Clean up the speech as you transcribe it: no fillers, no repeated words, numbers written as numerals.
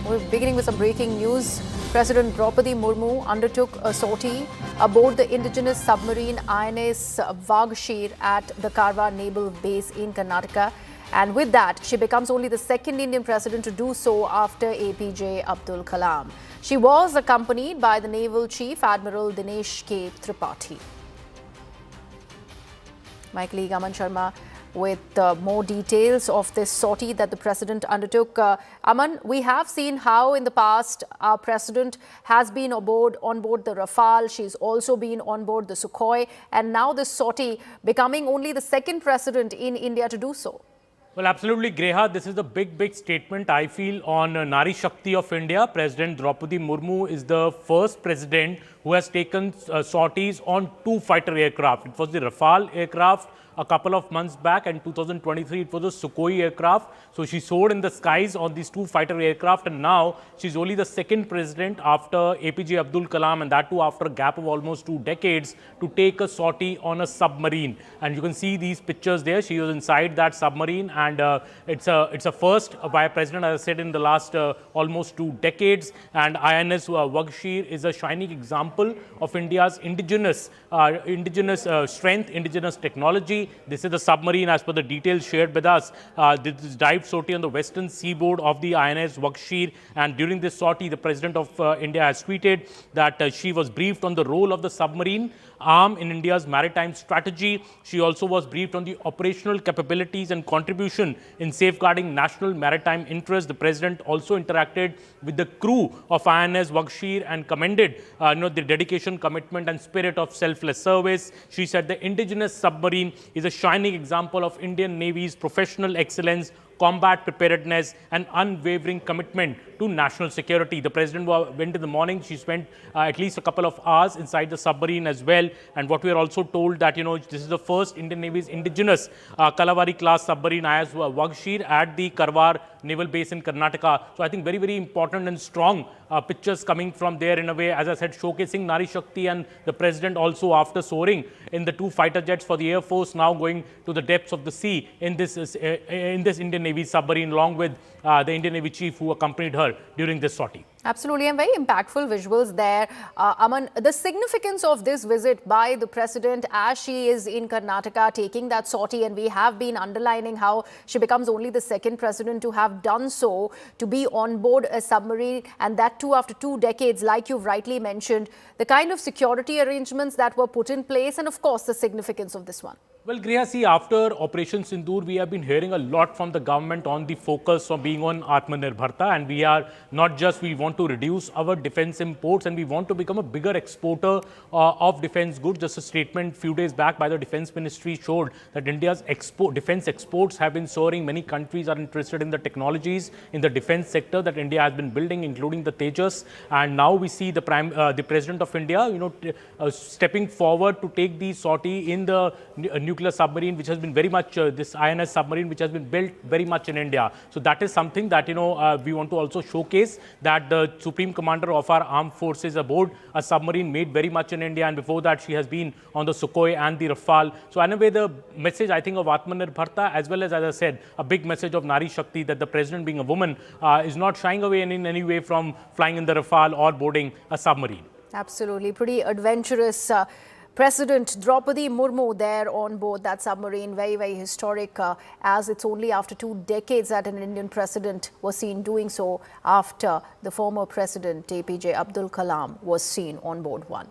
We're beginning with some breaking news. President Droupadi Murmu undertook a sortie aboard the indigenous submarine INS Vaghsheer at the Karwar Naval Base in Karnataka. And with that, she becomes only the second Indian president to do so after APJ Abdul Kalam. She was accompanied by the Naval Chief Admiral Dinesh Tripathi. My colleague Aman Sharma with more details of this sortie that the president undertook. Aman, we have seen how in the past our president has been on board the Rafale. She's also been on board the Sukhoi, and now this sortie becoming only the second president in India to do so. Well, absolutely, Greha. This is a big statement, I feel, on Nari Shakti of India. President Droupadi Murmu is the first president who has taken sorties on two fighter aircraft. It was the Rafale aircraft a couple of months back, and 2023 it was a Sukhoi aircraft. So she soared in the skies on these two fighter aircraft, and now she's only the second president after APJ Abdul Kalam, and that too after a gap of almost 2 decades, to take a sortie on a submarine. And you can see these pictures there. She was inside that submarine, and it's a first by a president, as I said, in the last almost 2 decades. And INS Vaghsheer is a shining example of India's indigenous strength, indigenous technology. This is the submarine, as per the details shared with us. This is dive sortie on the Western Seaboard of the INS Vaghsheer. And during this sortie, the President of India has tweeted that she was briefed on the role of the submarine arm in India's maritime strategy. She also was briefed on the operational capabilities and contribution in safeguarding national maritime interests. The President also interacted with the crew of INS Vaghsheer and commended the dedication, commitment and spirit of selfless service. She said the indigenous submarine is a shining example of Indian Navy's professional excellence, combat preparedness and unwavering commitment to national security. The president went in the morning. She spent at least a couple of hours inside the submarine as well. And what we are also told that, this is the first Indian Navy's indigenous Kalvari-Class Submarine INS Vaghsheer at the Karwar Naval Base in Karnataka. So I think very important and strong pictures coming from there, in a way, as I said, showcasing Nari Shakti, and the president also, after soaring in the two fighter jets for the Air Force, now going to the depths of the sea in this Indian Navy submarine, along with the Indian Navy chief who accompanied her during this sortie. Absolutely, and very impactful visuals there. Aman, the significance of this visit by the president as she is in Karnataka taking that sortie, and we have been underlining how she becomes only the second president to have done so, to be on board a submarine, and that too after 2 decades, like you've rightly mentioned, the kind of security arrangements that were put in place, and of course the significance of this one. Well, Griha, see, after Operation Sindoor, we have been hearing a lot from the government on the focus of being on Atmanirbharta, and we are not just, we want to reduce our defense imports and we want to become a bigger exporter of defense goods. Just a statement few days back by the Defense Ministry showed that India's defense exports have been soaring. Many countries are interested in the technologies in the defense sector that India has been building, including the Tejas. And now we see the President of India, stepping forward to take the sortie in the nuclear submarine, which has been very much, this INS submarine, which has been built very much in India. So that is something that, we want to also showcase, that the Supreme Commander of our armed forces aboard a submarine made very much in India. And before that, she has been on the Sukhoi and the Rafale. So in a way, the message, I think, of Atmanirbharta, as well as I said, a big message of Nari Shakti, that the president, being a woman, is not shying away in any way from flying in the Rafale or boarding a submarine. Absolutely. Pretty adventurous. President Droupadi Murmu there on board that submarine, very historic, as it's only after 2 decades that an Indian president was seen doing so, after the former president APJ Abdul Kalam was seen on board one.